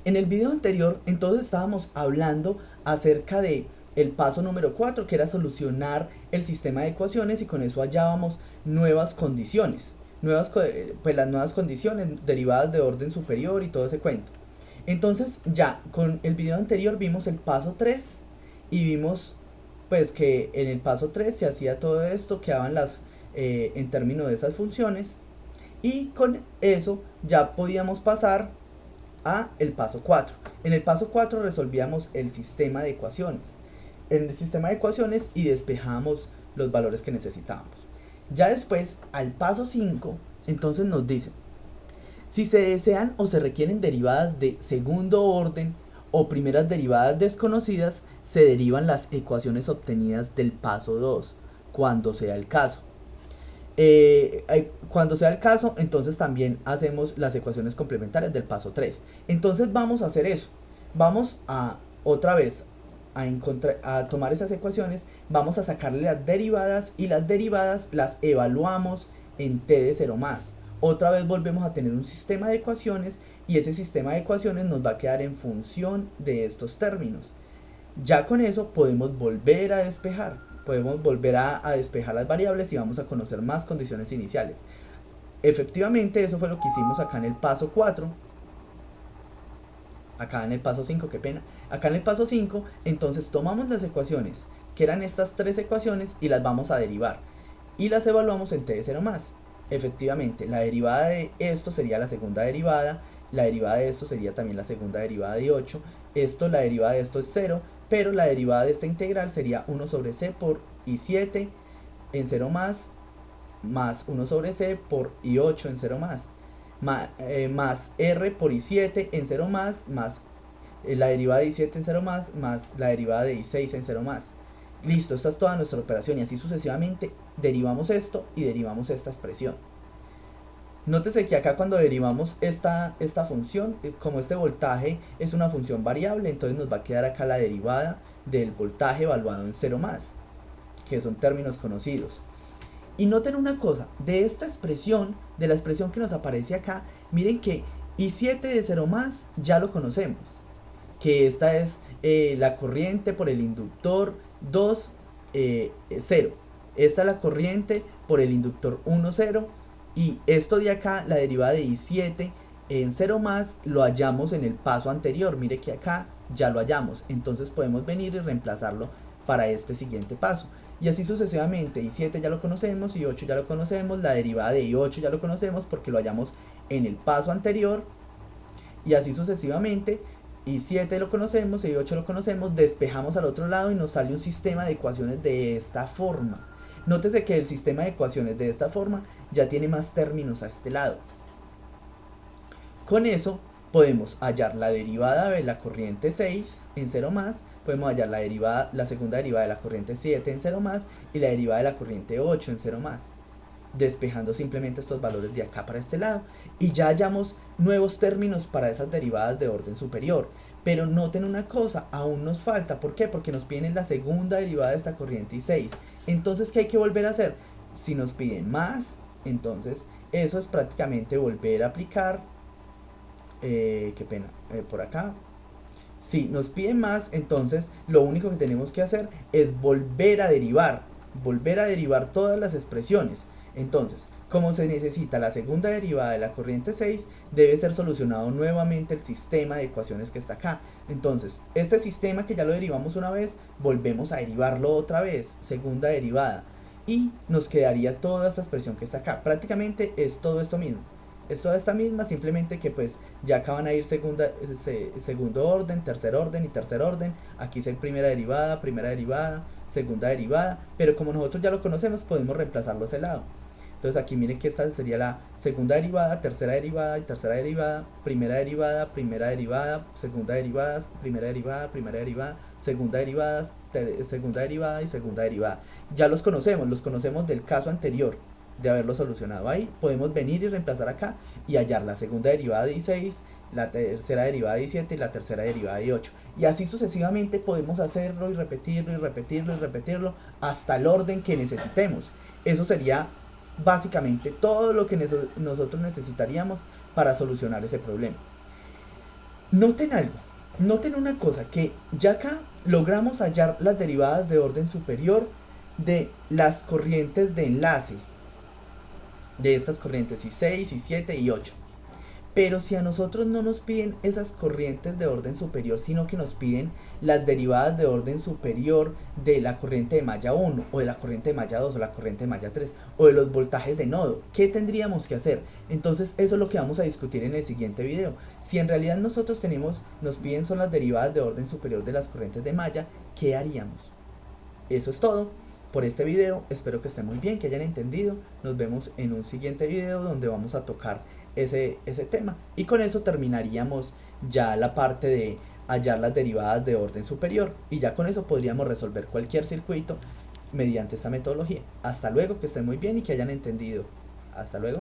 En el video anterior, entonces estábamos hablando acerca de el paso número 4, que era solucionar el sistema de ecuaciones, y con eso hallábamos nuevas condiciones, pues las nuevas condiciones derivadas de orden superior y todo ese cuento. Entonces ya con el video anterior vimos el paso 3 y vimos pues que en el paso 3 se hacía todo esto, quedaban en términos de esas funciones, y con eso ya podíamos pasar a el paso 4. En el paso 4 resolvíamos el sistema de ecuaciones. En el sistema de ecuaciones y despejamos los valores que necesitábamos. Ya después, al paso 5, entonces nos dice, si se desean o se requieren derivadas de segundo orden o primeras derivadas desconocidas, se derivan las ecuaciones obtenidas del paso 2, cuando sea el caso. Cuando sea el caso, entonces también hacemos las ecuaciones complementarias del paso 3. Entonces vamos a hacer eso. Vamos a otra vez a tomar esas ecuaciones, vamos a sacarle las derivadas, y las derivadas las evaluamos en t de 0 más. Otra vez volvemos a tener un sistema de ecuaciones, y ese sistema de ecuaciones nos va a quedar en función de estos términos. Ya con eso podemos volver a despejar. Podemos volver a despejar las variables y vamos a conocer más condiciones iniciales. Efectivamente, eso fue lo que hicimos acá en el paso 4. Acá en el paso 5, qué pena. Acá en el paso 5, entonces tomamos las ecuaciones, que eran estas tres ecuaciones, y las vamos a derivar. Y las evaluamos en t de 0 más. Efectivamente, la derivada de esto sería la segunda derivada. La derivada de esto sería también la segunda derivada de 8. La derivada de esto es 0, pero la derivada de esta integral sería 1 sobre c por i7 en 0 más 1 sobre c por i8 en 0 más r por i7 en 0 más la derivada de i7 en 0 más la derivada de i6 en 0 más. Listo, esta es toda nuestra operación, y así sucesivamente derivamos esto y derivamos esta expresión. Nótese que acá cuando derivamos esta función, como este voltaje es una función variable, entonces nos va a quedar acá la derivada del voltaje evaluado en 0 más, que son términos conocidos. Y noten una cosa, de esta expresión, de la expresión que nos aparece acá, miren que i7 de 0 más ya lo conocemos, que esta es la corriente por el inductor 2, 0. Esta es la corriente por el inductor 1, 0. Y esto de acá, la derivada de i7 en 0 más, lo hallamos en el paso anterior. Mire que acá ya lo hallamos. Entonces podemos venir y reemplazarlo para este siguiente paso. Y así sucesivamente, i7 ya lo conocemos, i8 ya lo conocemos, la derivada de i8 ya lo conocemos porque lo hallamos en el paso anterior. Y así sucesivamente, i7 lo conocemos, i8 lo conocemos, despejamos al otro lado y nos sale un sistema de ecuaciones de esta forma. Nótese que el sistema de ecuaciones de esta forma ya tiene más términos a este lado. Con eso podemos hallar la derivada de la corriente 6 en 0 más, podemos hallar la segunda derivada de la corriente 7 en 0 más y la derivada de la corriente 8 en 0 más, despejando simplemente estos valores de acá para este lado, y ya hallamos nuevos términos para esas derivadas de orden superior. Pero noten una cosa, aún nos falta. ¿Por qué? Porque nos piden la segunda derivada de esta corriente i6. Entonces, ¿qué hay que volver a hacer? Si nos piden más, entonces eso es prácticamente volver a aplicar, qué pena, por acá. Si nos piden más, entonces lo único que tenemos que hacer es volver a derivar todas las expresiones. Entonces, como se necesita la segunda derivada de la corriente 6, debe ser solucionado nuevamente el sistema de ecuaciones que está acá. Entonces, este sistema que ya lo derivamos una vez, volvemos a derivarlo otra vez, segunda derivada, y nos quedaría toda esta expresión que está acá. Prácticamente es todo esto mismo. Es toda esta misma, simplemente que pues ya acá van a ir segundo orden, tercer orden y tercer orden. Aquí es primera derivada, segunda derivada, pero como nosotros ya lo conocemos, podemos reemplazarlo a ese lado. Entonces aquí miren que esta sería la segunda derivada, tercera derivada y tercera derivada, primera derivada, segunda derivada, primera derivada, segunda derivada y segunda derivada. Ya los conocemos del caso anterior, de haberlo solucionado ahí. Podemos venir y reemplazar acá y hallar la segunda derivada de i6, la tercera derivada de i7 y la tercera derivada de i8. Y así sucesivamente podemos hacerlo y repetirlo y repetirlo y repetirlo hasta el orden que necesitemos. Eso sería básicamente todo lo que nosotros necesitaríamos para solucionar ese problema. Noten algo, noten una cosa, que ya acá logramos hallar las derivadas de orden superior de las corrientes de enlace, de estas corrientes I6, I7 y 8. Pero si a nosotros no nos piden esas corrientes de orden superior, sino que nos piden las derivadas de orden superior de la corriente de malla 1, o de la corriente de malla 2, o la corriente de malla 3, o de los voltajes de nodo, ¿qué tendríamos que hacer? Entonces eso es lo que vamos a discutir en el siguiente video. Si en realidad nosotros nos piden son las derivadas de orden superior de las corrientes de malla, ¿qué haríamos? Eso es todo por este video, espero que estén muy bien, que hayan entendido. Nos vemos en un siguiente video donde vamos a tocar ese tema, y con eso terminaríamos ya la parte de hallar las derivadas de orden superior, y ya con eso podríamos resolver cualquier circuito mediante esta metodología. Hasta luego, que estén muy bien y que hayan entendido. Hasta luego.